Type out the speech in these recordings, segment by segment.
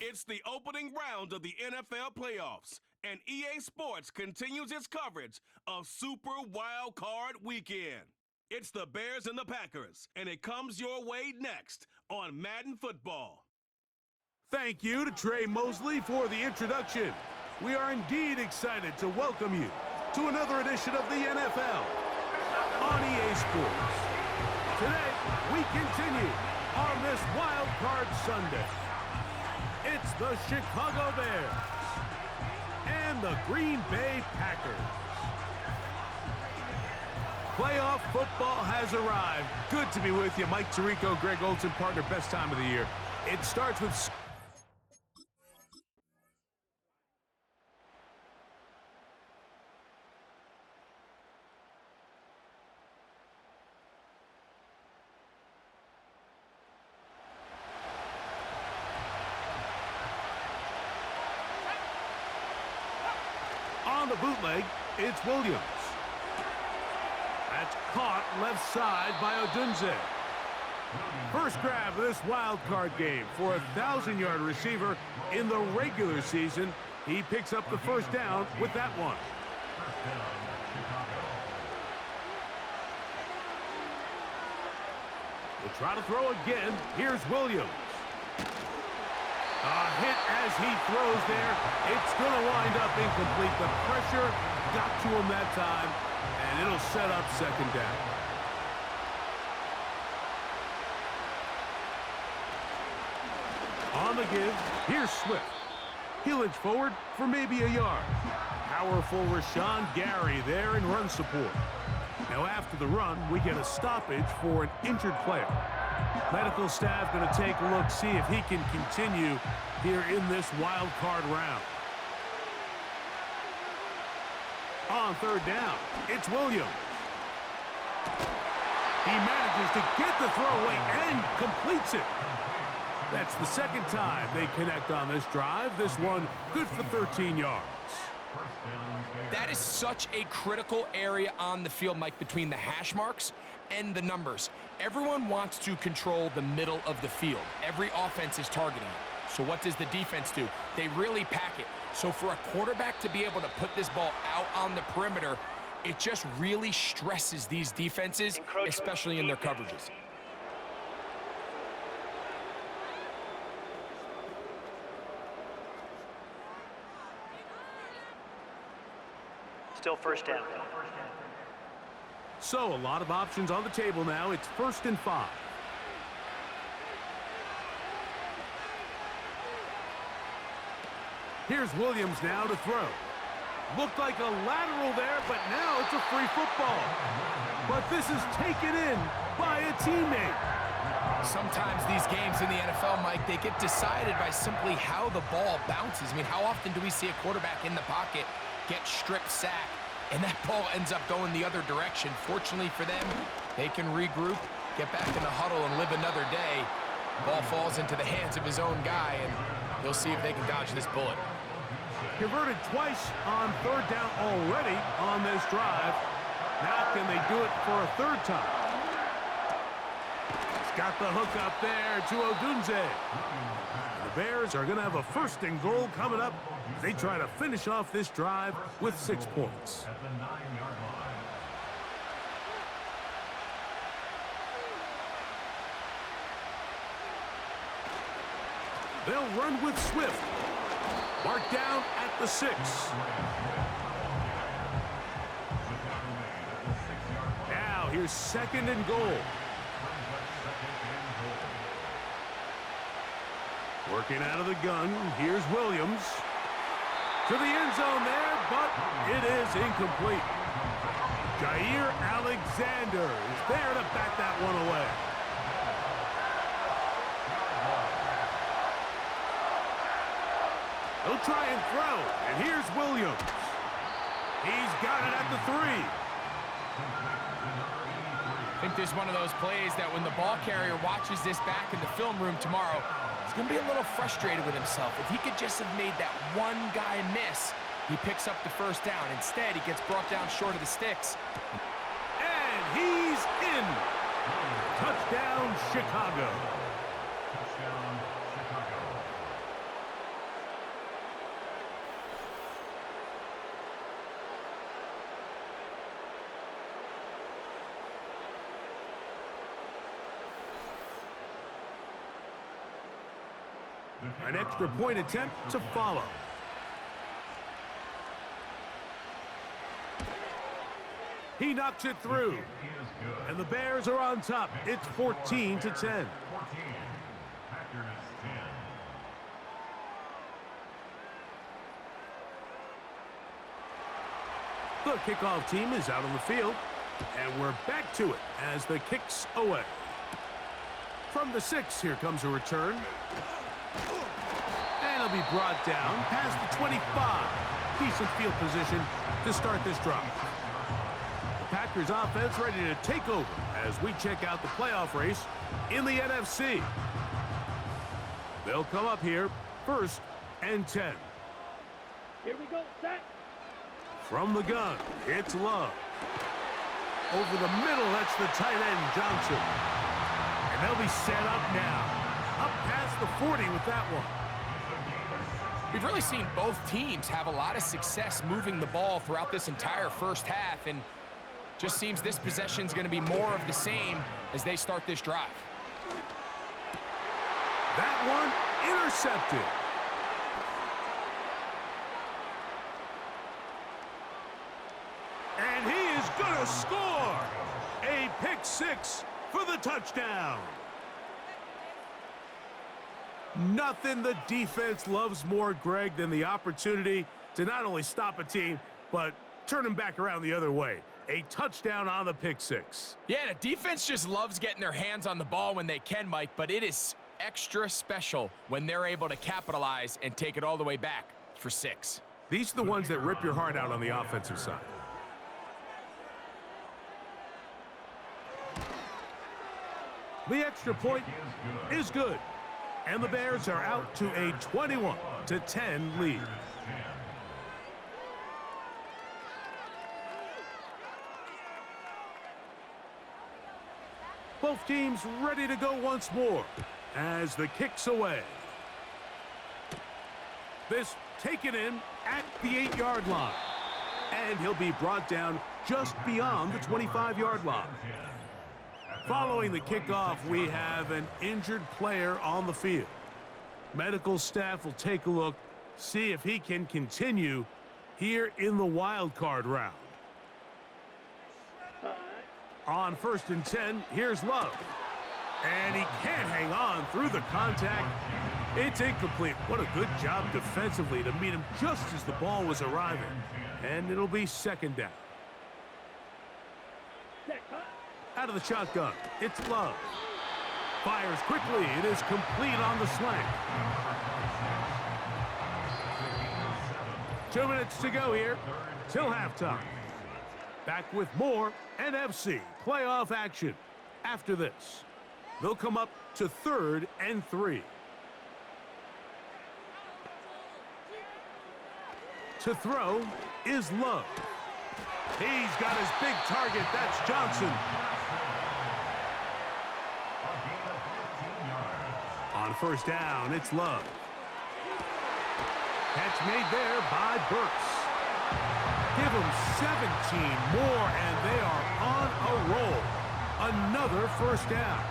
It's the opening round of the NFL playoffs, and EA Sports continues its coverage of Super Wild Card Weekend. It's the Bears and the Packers, and it comes your way next on Madden Football. Thank you to Trey Mosley for the introduction. We are indeed excited to welcome you to another edition of the NFL on EA Sports. Today, we continue on this Wild Card Sunday. It's the Chicago Bears and the Green Bay Packers. Playoff football has arrived. Good to be with you. Mike Tirico, Greg Olsen, partner, best time of the year. It starts with... On the bootleg, it's Williams. That's caught left side by Odunze. First grab of this wild card game for a 1,000-yard receiver in the regular season. He picks up the first down with that one. We'll try to throw again. Here's Williams. A hit as he throws there. It's going to wind up incomplete. The pressure got to him that time, and it'll set up second down. On the give, here's Swift. He'll inch forward for maybe a yard. Powerful Rashawn Gary there in run support. Now after the run, we get a stoppage for an injured player. Medical staff going to take a look, see if he can continue here in this wild card round. On third down, it's Williams. He manages to get the throwaway and completes it. That's the second time they connect on this drive. This one good for 13 yards. That is such a critical area on the field, Mike, between the hash marks and the numbers. Everyone wants to control the middle of the field. Every offense is targeting it. So what does the defense do? They really pack it. So for a quarterback to be able to put this ball out on the perimeter, it just really stresses these defenses, especially in their coverages. Still first down. So a lot of options on the table now. It's 1st and 5. Here's Williams now to throw. Looked like a lateral there, but now it's a free football. But this is taken in by a teammate. Sometimes these games in the NFL, Mike, they get decided by simply how the ball bounces. I mean, how often do we see a quarterback in the pocket get strip sacked, and that ball ends up going the other direction? Fortunately for them, they can regroup, get back in the huddle, and live another day. Ball falls into the hands of his own guy, and they'll see if they can dodge this bullet. Converted twice on third down already on this drive. Now can they do it for a third time? He's got the hook up there to Odunze. The Bears are going to have a 1st and goal coming up. They try to finish off this drive with 6 points. At the 9-yard line. They'll run with Swift. Marked down at the 6. Now here's 2nd and goal. Working out of the gun, here's Williams. To the end zone there, but it is incomplete. Jair Alexander is there to bat that one away. He'll try and throw, and here's Williams. He's got it at the 3. I think this is one of those plays that when the ball carrier watches this back in the film room tomorrow, he's going to be a little frustrated with himself. If he could just have made that one guy miss, he picks up the first down. Instead, he gets brought down short of the sticks. And he's in. Touchdown, Chicago. An extra point attempt to follow. He knocks it through. And the Bears are on top. It's 14-10. The kickoff team is out on the field. And we're back to it as the kick's away. From the 6, here comes a return. And it'll be brought down past the 25. Decent field position to start this drive. The Packers offense ready to take over as we check out the playoff race in the NFC. They'll come up here 1st and 10. Here we go, set. From the gun, it's Love. Over the middle, that's the tight end, Johnson. And they'll be set up now. Up past the 40 with that one. We've really seen both teams have a lot of success moving the ball throughout this entire first half, and just seems this possession is going to be more of the same as they start this drive. That one intercepted. And he is going to score. A pick 6 for the touchdown. Nothing the defense loves more, Greg, than the opportunity to not only stop a team, but turn them back around the other way. A touchdown on the pick 6. Yeah, the defense just loves getting their hands on the ball when they can, Mike, but it is extra special when they're able to capitalize and take it all the way back for 6. These are the ones that rip your heart out on the offensive side. The extra point is good. And the Bears are out to a 21-10 lead. Both teams ready to go once more as the kick's away. This taken in at the 8-yard line. And he'll be brought down just beyond the 25-yard line. Following the kickoff, we have an injured player on the field. Medical staff will take a look, see if he can continue here in the wild card round. On 1st and 10, here's Love. And he can't hang on through the contact. It's incomplete. What a good job defensively to meet him just as the ball was arriving. And it'll be 2nd down. Out of the shotgun, it's Love. Fires quickly. It is complete on the slant. 2 minutes to go here till halftime. Back with more NFC playoff action after this. They'll come up to 3rd and 3. To throw is Love. He's got his big target. That's Johnson. On 1st down, it's Love. Catch made there by Burks. Give them 17 more, and they are on a roll. Another 1st down.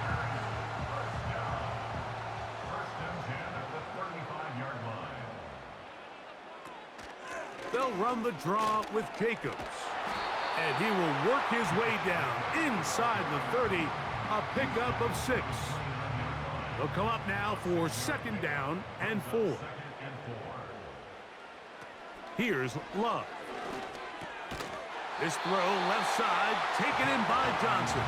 They'll run the draw with Jacobs. And he will work his way down inside the 30, a pickup of 6. They'll come up now for 2nd down and 4. Here's Love. This throw left side, taken in by Johnson.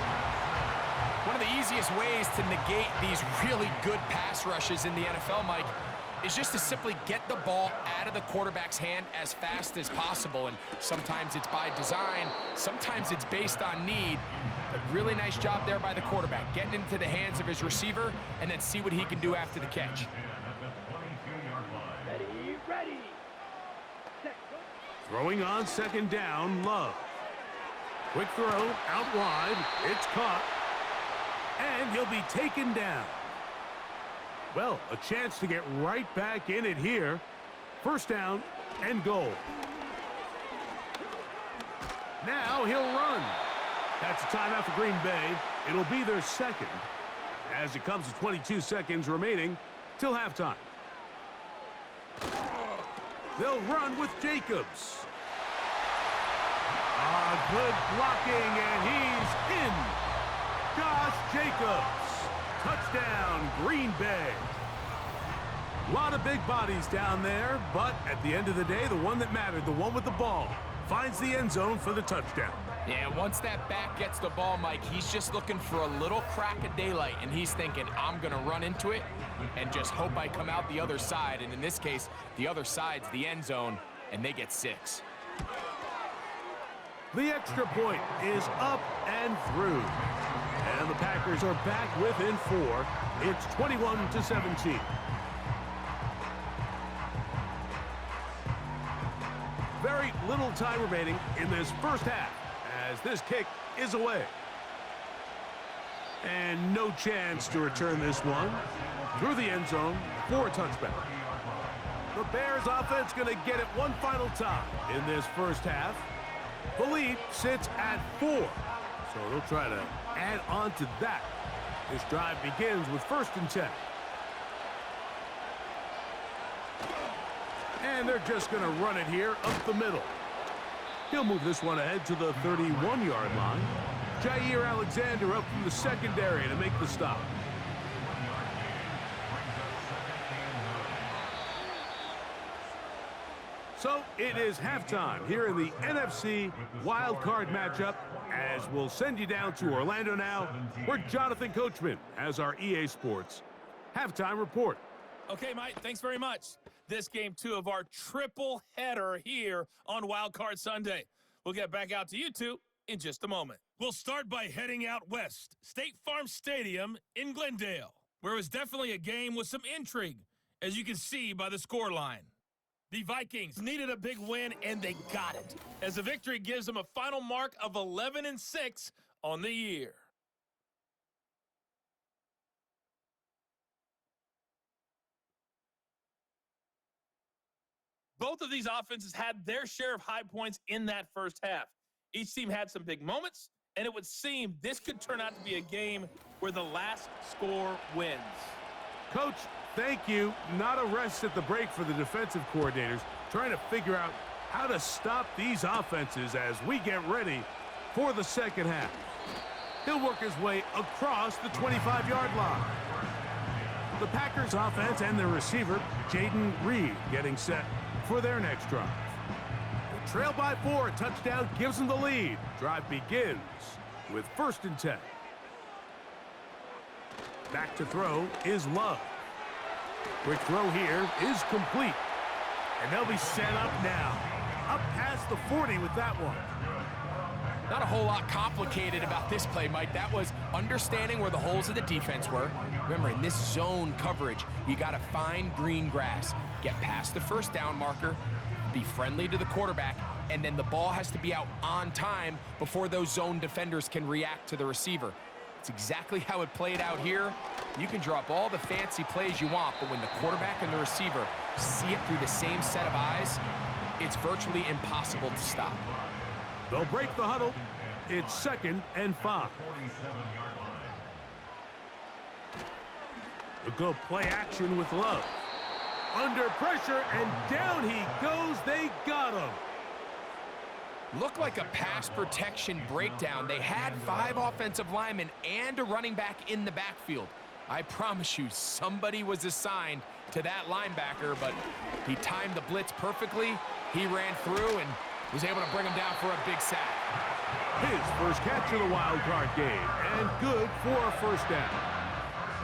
One of the easiest ways to negate these really good pass rushes in the NFL, Mike, is just to simply get the ball out of the quarterback's hand as fast as possible. And sometimes it's by design, sometimes it's based on need. But really nice job there by the quarterback, getting into the hands of his receiver and then see what he can do after the catch. Ready. Throwing on 2nd down, Love. Quick throw, out wide, it's caught. And he'll be taken down. Well, a chance to get right back in it here. 1st down and goal. Now he'll run. That's a timeout for Green Bay. It'll be their 2nd as it comes to 22 seconds remaining till halftime. They'll run with Jacobs. Good blocking, and he's in. Josh Jacobs. Touchdown, Green Bay. A lot of big bodies down there, but at the end of the day, the one that mattered, the one with the ball, finds the end zone for the touchdown. Yeah, once that back gets the ball, Mike, he's just looking for a little crack of daylight, and he's thinking, I'm going to run into it and just hope I come out the other side. And in this case, the other side's the end zone, and they get 6. The extra point is up and through. And the Packers are back within 4. It's 21-17. Very little time remaining in this first half as this kick is away. And no chance to return this one through the end zone for a touchback. The Bears offense going to get it one final time in this first half. The lead sits at 4, so they'll try to add on to that. This drive begins with 1st and 10. And they're just going to run it here up the middle. He'll move this one ahead to the 31-yard line. Jair Alexander up from the secondary to make the stop. So it is halftime here in the NFC wildcard matchup, as we'll send you down to Orlando now, where Jonathan Coachman has our EA Sports halftime report. Okay, Mike, thanks very much. This game 2 of our triple header here on Wildcard Sunday. We'll get back out to you two in just a moment. We'll start by heading out west, State Farm Stadium in Glendale, where it was definitely a game with some intrigue, as you can see by the scoreline. The Vikings needed a big win, and they got it, as the victory gives them a final mark of 11-6 on the year. Both of these offenses had their share of high points in that first half. Each team had some big moments, and it would seem this could turn out to be a game where the last score wins. Coach, thank you. Not a rest at the break for the defensive coordinators, trying to figure out how to stop these offenses as we get ready for the second half. He'll work his way across the 25-yard line. The Packers offense and their receiver, Jaden Reed, getting set for their next drive. They trail by 4. A touchdown gives them the lead. Drive begins with 1st and 10. Back to throw is Love. Quick throw here is complete. And they'll be set up now. Up past the 40 with that one. Not a whole lot complicated about this play, Mike. That was understanding where the holes of the defense were. Remember, in this zone coverage, you got to find green grass, get past the first down marker, be friendly to the quarterback, and then the ball has to be out on time before those zone defenders can react to the receiver. It's exactly how it played out here. You can drop all the fancy plays you want, but when the quarterback and the receiver see it through the same set of eyes, it's virtually impossible to stop. They'll break the huddle. It's 2nd and 5. A good play action with Love. Under pressure, and down he goes. They got him. Looked like a pass protection breakdown. They had 5 offensive linemen and a running back in the backfield. I promise you, somebody was assigned to that linebacker, but he timed the blitz perfectly. He ran through and was able to bring him down for a big sack. His first catch of the wild card game, and good for a 1st down.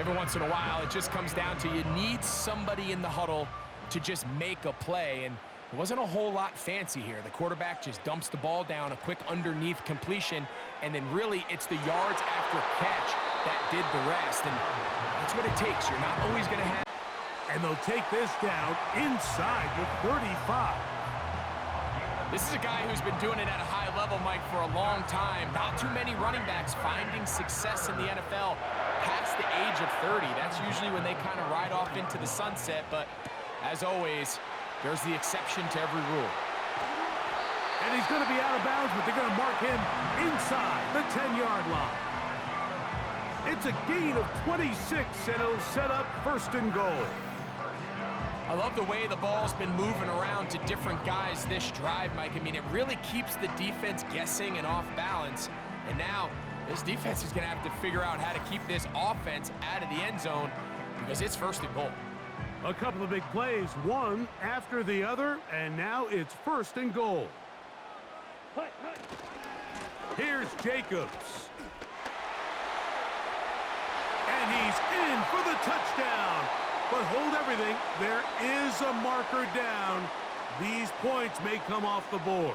Every once in a while, it just comes down to you need somebody in the huddle to just make a play, and it wasn't a whole lot fancy here. The quarterback just dumps the ball down, a quick underneath completion, and then really it's the yards after catch that did the rest, and that's what it takes. You're not always going to have... And they'll take this down inside the 35. This is a guy who's been doing it at a high level, Mike, for a long time. Not too many running backs finding success in the NFL past the age of 30. That's usually when they kind of ride off into the sunset, but as always, there's the exception to every rule. And he's going to be out of bounds, but they're going to mark him inside the 10-yard line. It's a gain of 26, and it'll set up 1st and goal. I love the way the ball's been moving around to different guys this drive, Mike. I mean, it really keeps the defense guessing and off balance. And now this defense is going to have to figure out how to keep this offense out of the end zone because it's 1st and goal. A couple of big plays, one after the other, and now it's 1st and goal. Here's Jacobs. And he's in for the touchdown. But hold everything, there is a marker down. These points may come off the board.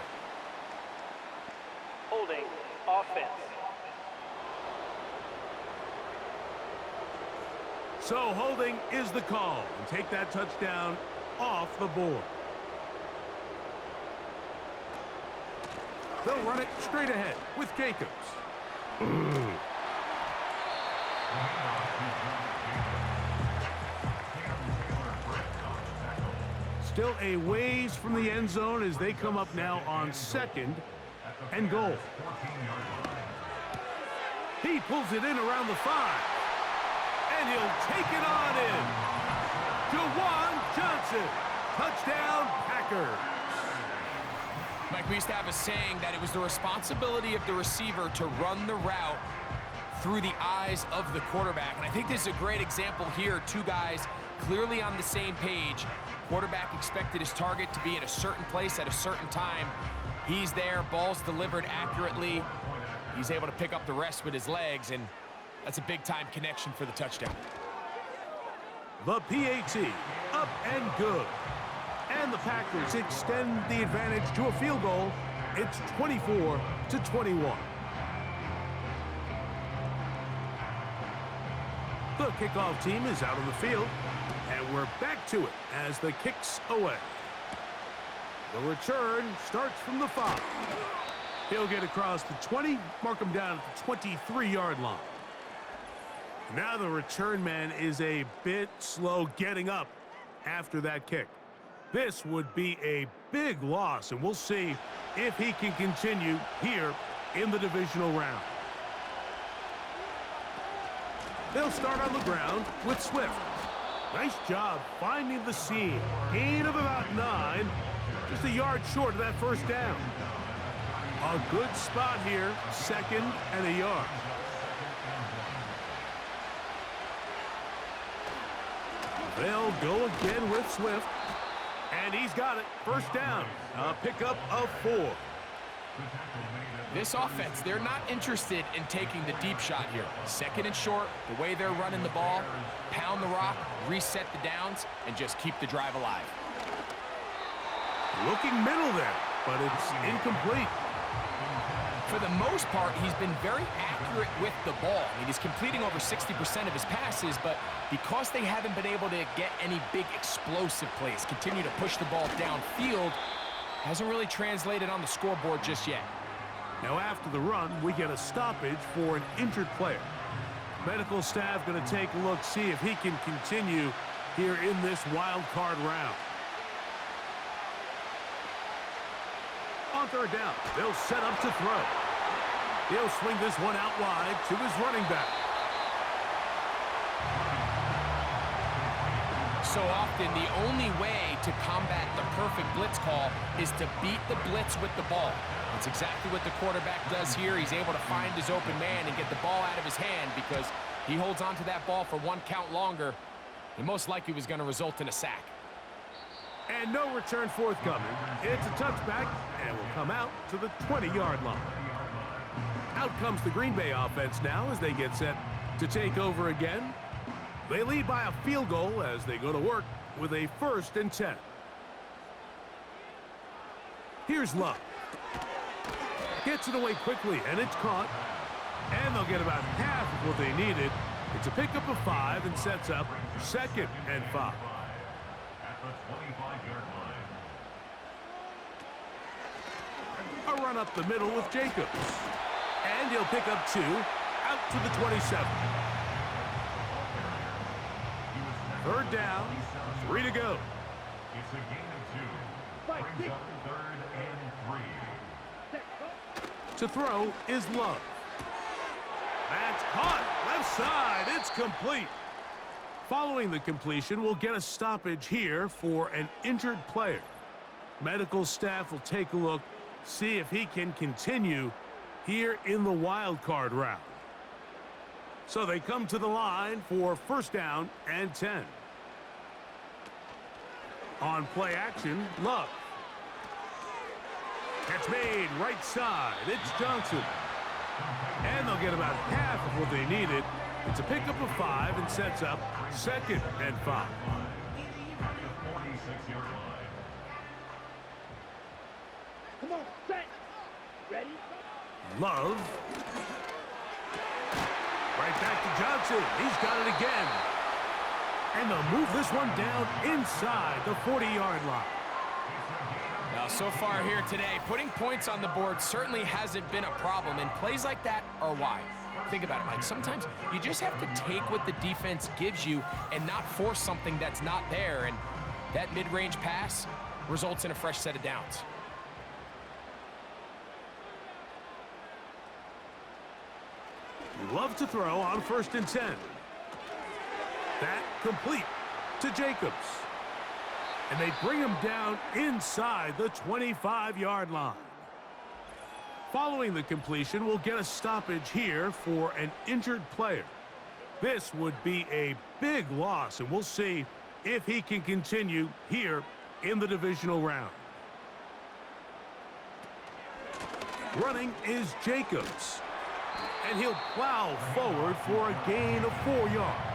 Holding offense. So holding is the call, and take that touchdown off the board. They'll run it straight ahead with Jacobs. Still a ways from the end zone as they come up now on 2nd and goal. He pulls it in around the 5. And he'll take it on in. Jawan Johnson. Touchdown, Packers. Mike, we used to have a saying that it was the responsibility of the receiver to run the route through the eyes of the quarterback. And I think this is a great example here. Two guys clearly on the same page. Quarterback expected his target to be at a certain place at a certain time. He's there, ball's delivered accurately. He's able to pick up the rest with his legs, and that's a big-time connection for the touchdown. The PAT, up and good. And the Packers extend the advantage to a field goal. It's 24-21. The kickoff team is out on the field, and we're back to it as the kick's away. The return starts from the 5. He'll get across the 20, mark him down at the 23-yard line. Now the return man is a bit slow getting up after that kick. This would be a big loss, and we'll see if he can continue here in the divisional round. They'll start on the ground with Swift. Nice job finding the seam. Gain of about 9, just a yard short of that first down. A good spot here, 2nd and a yard. They'll go again with Swift. And he's got it. First down. A pickup of 4. This offense, they're not interested in taking the deep shot here. 2nd and short, the way they're running the ball, pound the rock, reset the downs, and just keep the drive alive. Looking middle there, but it's incomplete. For the most part, he's been very accurate with the ball. I mean, he's completing over 60% of his passes, but because they haven't been able to get any big explosive plays, continue to push the ball downfield, hasn't really translated on the scoreboard just yet. Now after the run, we get a stoppage for an injured player. Medical staff going to take a look, see if he can continue here in this wild card round. On 3rd down, they'll set up to throw. He'll swing this one out wide to his running back. So often, the only way to combat the perfect blitz call is to beat the blitz with the ball. That's exactly what the quarterback does here. He's able to find his open man and get the ball out of his hand because he holds onto that ball for 1 count longer. And most likely was going to result in a sack. And no return forthcoming. It's a touchback, and will come out to the 20-yard line. Out comes the Green Bay offense now as they get set to take over again. They lead by a field goal as they go to work with a 1st and 10. Here's Love. Gets it away quickly, and it's caught. And they'll get about half of what they needed. It's a pickup of 5 and sets up 2nd and 5. A run up the middle with Jacobs. And he'll pick up 2 out to the 27. 3rd down, 3 to go. It's a gain of 2. Brings up 3rd and 3. To throw is Love. That's caught. Left side. It's complete. Following the completion, we'll get a stoppage here for an injured player. Medical staff will take a look, see if he can continue here in the wild card round. So they come to the line for first down and 10. On play action, Love. Catch made right side. It's Johnson. And they'll get about half of what they needed. It's a pickup of 5 and sets up 2nd and 5. Come on, set. Ready? Love. Right back to Johnson. He's got it again. And they'll move this one down inside the 40-yard line. Now, so far here today, putting points on the board certainly hasn't been a problem, and plays like that are why. Think about it, Mike. Sometimes you just have to take what the defense gives you and not force something that's not there, and that mid-range pass results in a fresh set of downs. Love to throw on 1st and 10. That complete to Jacobs. And they bring him down inside the 25-yard line. Following the completion, we'll get a stoppage here for an injured player. This would be a big loss, and we'll see if he can continue here in the divisional round. Running is Jacobs. And he'll plow forward for a gain of 4 yards.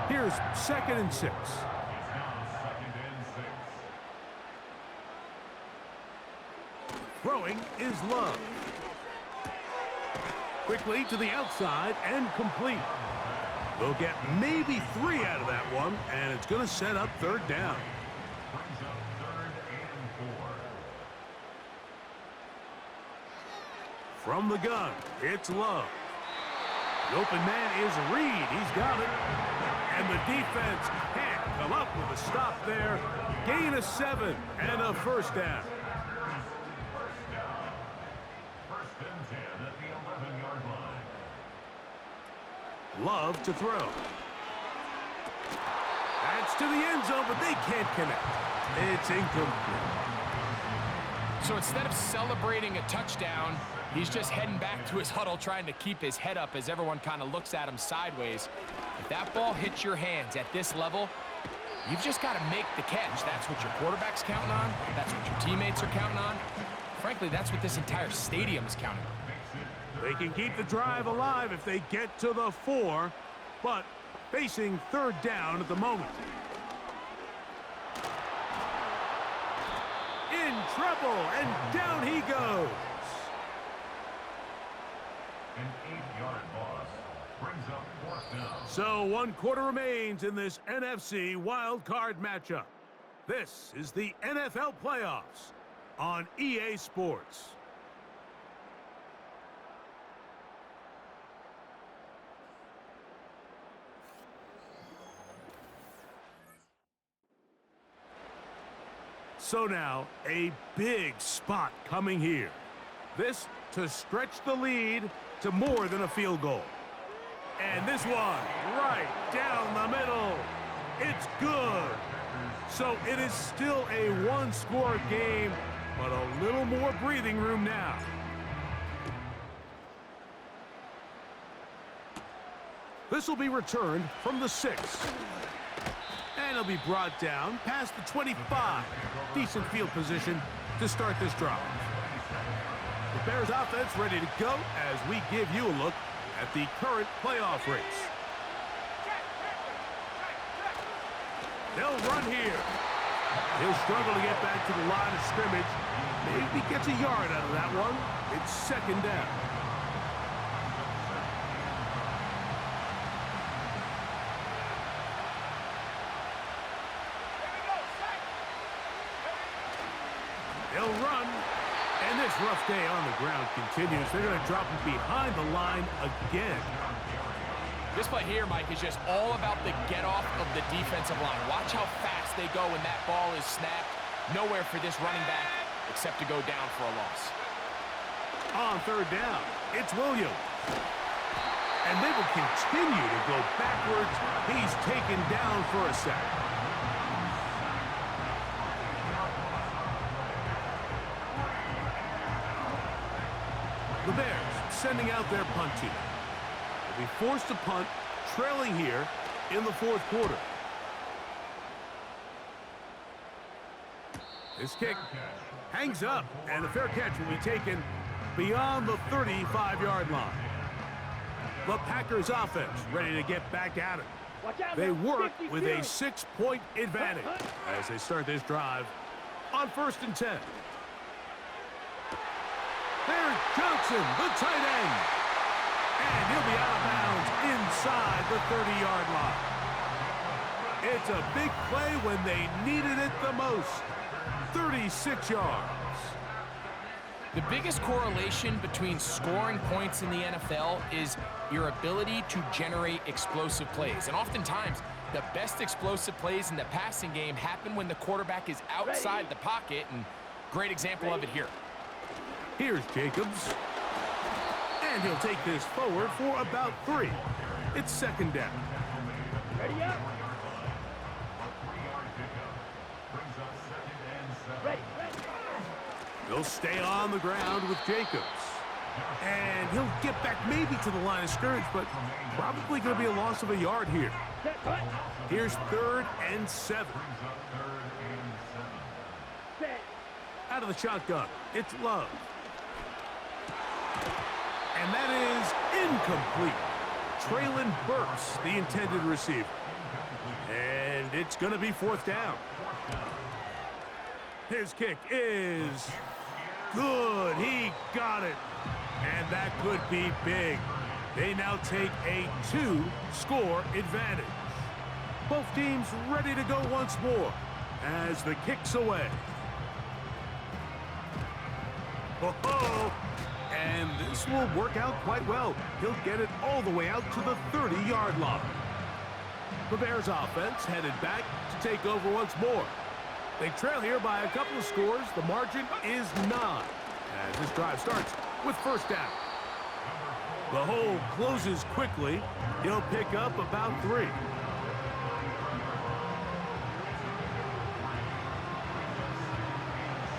Here's 2nd and 6. Throwing is Love. Quickly to the outside and complete. They'll get maybe 3 out of that one, and it's going to set up 3rd down. From the gun, it's Love. The open man is Reed. He's got it. And the defense can't come up with a stop there. Gain of 7 and a 1st down. First and 10 at the 11-yard line. Love to throw. That's to the end zone, but they can't connect. It's incomplete. So instead of celebrating a touchdown, he's just heading back to his huddle trying to keep his head up as everyone kind of looks at him sideways. If that ball hits your hands at this level, you've just got to make the catch. That's what your quarterback's counting on. That's what your teammates are counting on. Frankly, that's what this entire stadium is counting on. They can keep the drive alive if they get to the 4, but facing 3rd down at the moment. In trouble, and down he goes. An 8-yard loss brings up 4th down. So 1 quarter remains in this NFC wild card matchup. This is the NFL playoffs on EA Sports. So now, a big spot coming here. This to stretch the lead to more than a field goal. And this one, right down the middle. It's good. So it is still a 1-score game, but a little more breathing room now. This will be returned from the 6. And it'll be brought down past the 25. Decent field position to start this drive. The Bears offense ready to go as we give you a look at the current playoff race. They'll run here. He'll struggle to get back to the line of scrimmage. Maybe gets a yard out of that one. It's 2nd down. They'll run. And this rough day on the ground continues. They're going to drop him behind the line again. This play here, Mike, is just all about the get-off of the defensive line. Watch how fast they go when that ball is snapped. Nowhere for this running back except to go down for a loss. On 3rd down, it's Williams. And they will continue to go backwards. He's taken down for a sack. The Bears sending out their punt team. They'll be forced to punt, trailing here in the fourth quarter. This kick hangs up, and a fair catch will be taken beyond the 35-yard line. The Packers offense ready to get back at it. They work with a 6-point advantage as they start this drive on 1st and 10. There's Johnson, the tight end. And he'll be out of bounds inside the 30-yard line. It's a big play when they needed it the most. 36 yards. The biggest correlation between scoring points in the NFL is your ability to generate explosive plays. And oftentimes, the best explosive plays in the passing game happen when the quarterback is outside the pocket, and great example of it here. Here's Jacobs. And he'll take this forward for about 3. It's 2nd down. Ready up. Ready. He'll stay on the ground with Jacobs. And he'll get back maybe to the line of scrimmage, but probably going to be a loss of a yard here. Here's 3rd and 7. Out of the shotgun, it's Love. And that is incomplete. Traylon Burks, the intended receiver. And it's going to be 4th down. His kick is good. He got it. And that could be big. They now take a 2-score advantage. Both teams ready to go once more as the kick's away. Oh, and this will work out quite well. He'll get it all the way out to the 30-yard line. The Bears offense headed back to take over once more. They trail here by a couple of scores. The margin is 9 as this drive starts with 1st down. The hole closes quickly. He'll pick up about 3.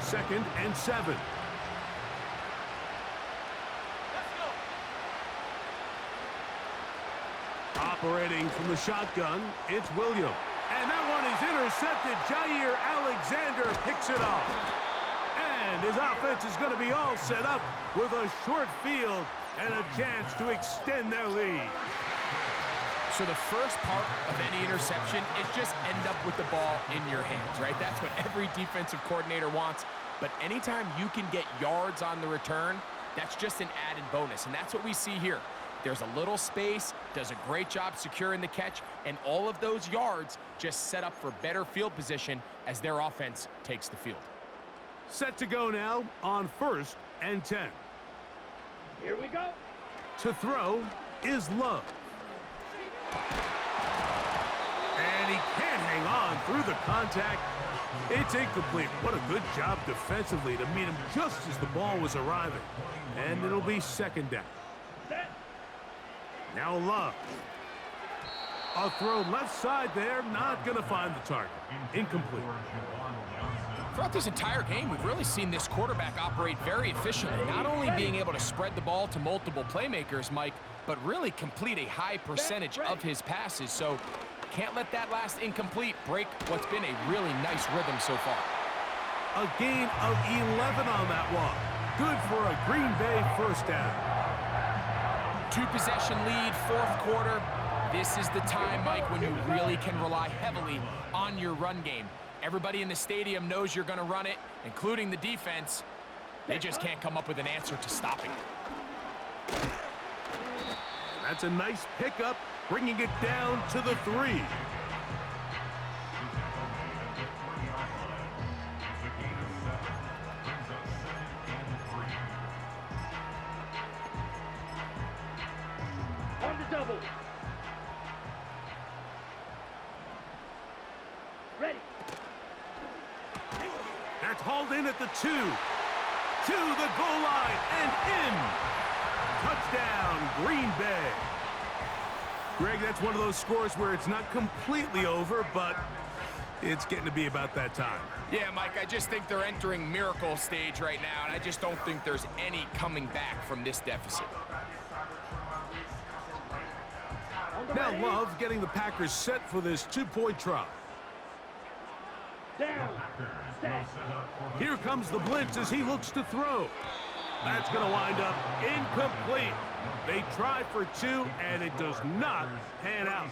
Second and 7. Operating from the shotgun, it's William. And that one is intercepted. Jair Alexander picks it off. And his offense is going to be all set up with a short field and a chance to extend their lead. So the first part of any interception is just end up with the ball in your hands, right? That's what every defensive coordinator wants. But anytime you can get yards on the return, that's just an added bonus. And that's what we see here. There's a little space, does a great job securing the catch, and all of those yards just set up for better field position as their offense takes the field. Set to go now on 1st and 10. Here we go. To throw is Love. And he can't hang on through the contact. It's incomplete. What a good job defensively to meet him just as the ball was arriving. And it'll be 2nd down. Now Love. A throw left side there, not going to find the target. Incomplete. Throughout this entire game, we've really seen this quarterback operate very efficiently, not only being able to spread the ball to multiple playmakers, Mike, but really complete a high percentage of his passes. So can't let that last incomplete break what's been a really nice rhythm so far. A gain of 11 on that one. Good for a Green Bay 1st down. 2-possession lead, 4th quarter. This is the time, Mike, when you really can rely heavily on your run game. Everybody in the stadium knows you're going to run it, including the defense. They just can't come up with an answer to stopping it. That's a nice pickup, bringing it down to the 3. On the double. Ready. That's hauled in at the 2. To the goal line and in. Touchdown, Green Bay. Greg, that's one of those scores where it's not completely over, but it's getting to be about that time. Yeah, Mike, I just think they're entering miracle stage right now, and I just don't think there's any coming back from this deficit. Now Love getting the Packers set for this two-point try. Down. Set. Here comes the blitz as he looks to throw. That's going to wind up incomplete. They try for two, and it does not pan out.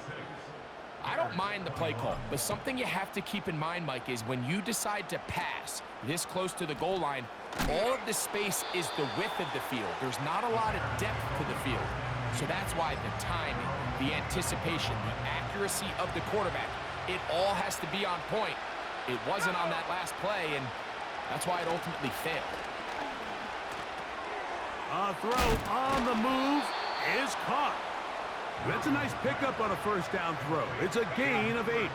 I don't mind the play call, but something you have to keep in mind, Mike, is when you decide to pass this close to the goal line, all of the space is the width of the field. There's not a lot of depth to the field. So that's why the timing, the anticipation, the accuracy of the quarterback, it all has to be on point. It wasn't on that last play, and that's why it ultimately failed. A throw on the move is caught. That's a nice pickup on a first down throw. It's a gain of 8.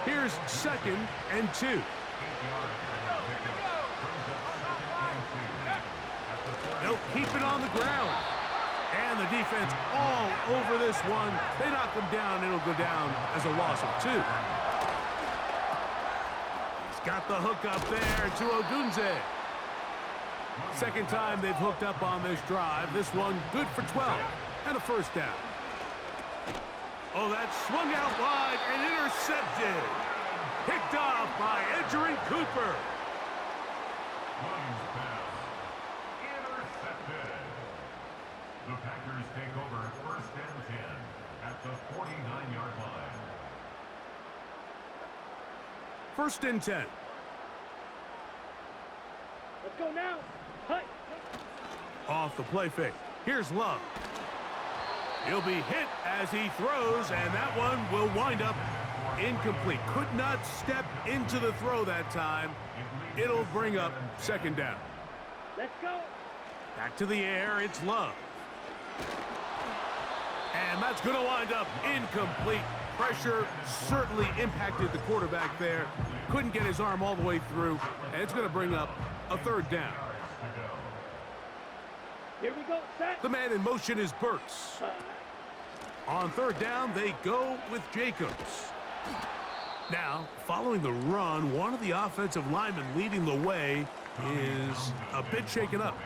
Here's 2nd and 2. They'll keep it on the ground. And the defense all over this one. They knock him down. It'll go down as a loss of 2. He's got the hook up there to Odunze. Second time they've hooked up on this drive. This one good for 12 and a first down. Oh, that swung out wide and intercepted. Picked off by Edgerrin Cooper. Intercepted. The Packers take over 1st and 10 at the 49-yard line. 1st and 10. Let's go now. Hut. Off the play fake. Here's Love. He'll be hit as he throws, and that one will wind up incomplete. Could not step into the throw that time. It'll bring up 2nd down. Let's go. Back to the air, it's Love. And that's going to wind up incomplete. Pressure certainly impacted the quarterback there. Couldn't get his arm all the way through, and it's going to bring up a 3rd down. Here we go. Set. The man in motion is Burks. On 3rd down, they go with Jacobs. Now, following the run, one of the offensive linemen leading the way is a bit shaken up.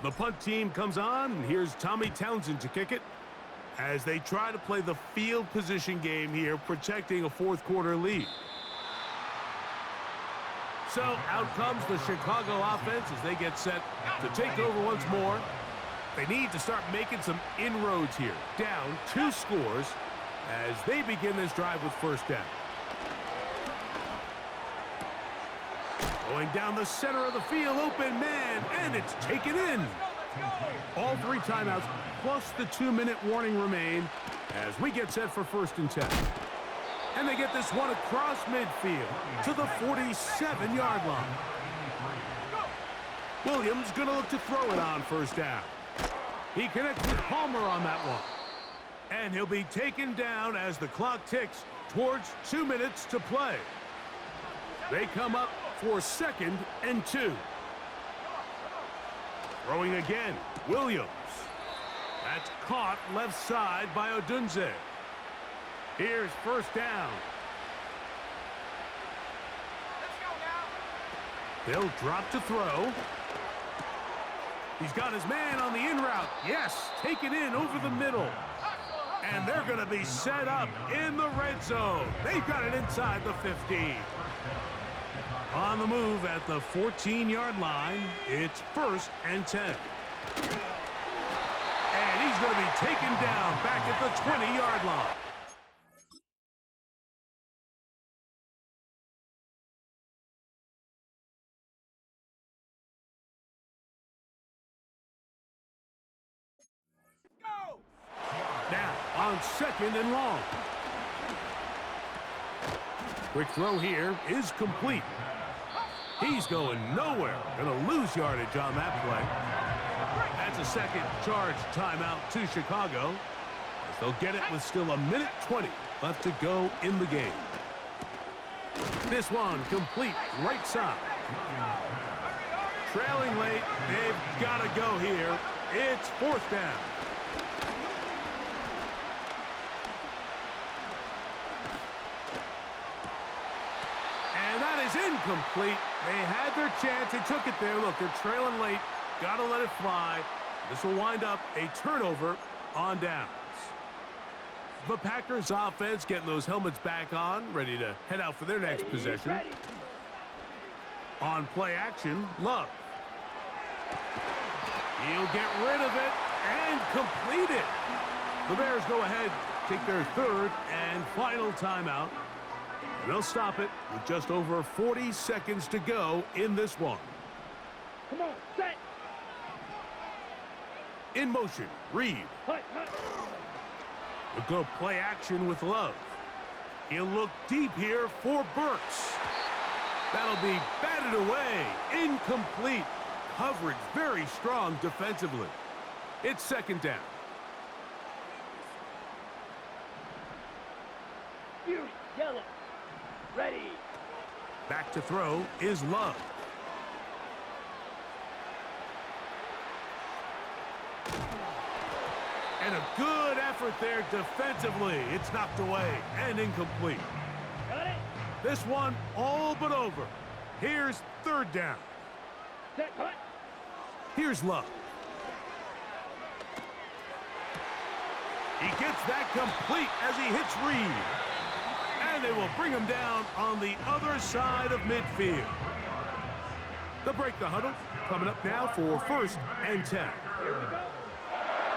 The punt team comes on, and here's Tommy Townsend to kick it as they try to play the field position game here, protecting a 4th quarter lead. So out comes the Chicago offense as they get set to take over once more. They need to start making some inroads here. Down 2 scores as they begin this drive with 1st down. Going down the center of the field, open man, and it's taken in. All 3 timeouts plus the 2-minute warning remain as we get set for 1st and 10. And they get this one across midfield to the 47-yard line. Williams going to look to throw it on 1st down. He connects with Palmer on that one. And he'll be taken down as the clock ticks towards 2 minutes to play. They come up for 2nd and 2. Throwing again, Williams. That's caught left side by Odunze. Here's 1st down. They'll drop to throw. He's got his man on the in route. Yes, taken in over the middle. And they're going to be set up in the red zone. They've got it inside the 15. On the move at the 14-yard line, it's 1st and 10. And he's going to be taken down back at the 20-yard line. Now on 2nd and long. Quick throw here is complete. He's going nowhere. Going to lose yardage on that play. That's a 2nd charge timeout to Chicago. As they'll get it with still 1:20 left to go in the game. This one complete right side. Trailing late. They've got to go here. It's 4th down. is incomplete. They had their chance. They took it there. Look, they're trailing late. Got to let it fly. This will wind up a turnover on downs. The Packers offense getting those helmets back on, ready to head out for their next possession. On play action, Love. He'll get rid of it and complete it. The Bears go ahead, take their third and final timeout. And they'll stop it with just over 40 seconds to go in this one. Come on, set. In motion, Reed. Hut, hut. We'll go play action with Love. He'll look deep here for Burks. That'll be batted away. Incomplete. Coverage very strong defensively. It's second down. You yellow. Ready. Back to throw is Love. And a good effort there defensively. It's knocked away and incomplete. Got it. This one all but over. Here's third down. Set, hut. Here's Love. He gets that complete as he hits Reed. And they will bring him down on the other side of midfield. They'll break the huddle. Coming up now for first and 10. Here we go.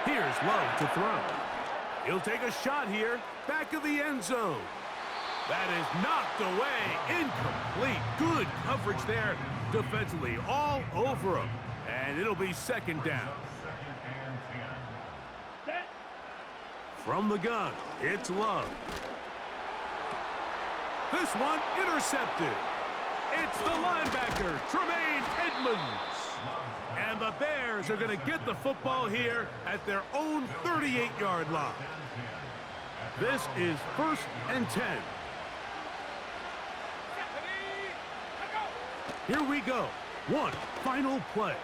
Here's Love to throw. He'll take a shot here, back of the end zone. That is knocked away, incomplete. Good coverage there defensively, all over him. And it'll be second down. Set. From the gun, it's Love. This one intercepted. It's the linebacker, Tremaine Edmonds. And the Bears are going to get the football here at their own 38-yard line. This is first and 10. Here we go. One final play.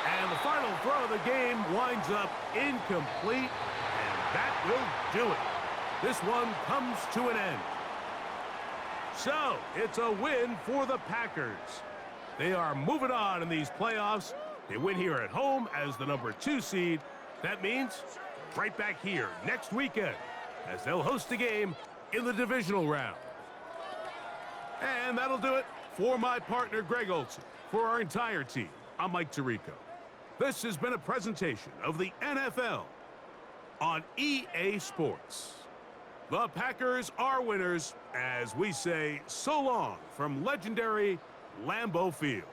And the final throw of the game winds up incomplete, and that will do it. This one comes to an end. So, it's a win for the Packers. They are moving on in these playoffs. They win here at home as the number 2 seed. That means right back here next weekend as they'll host a game in the divisional round. And that'll do it for my partner, Greg Olson. For our entire team, I'm Mike Tirico. This has been a presentation of the NFL on EA Sports. The Packers are winners as we say so long from legendary Lambeau Field.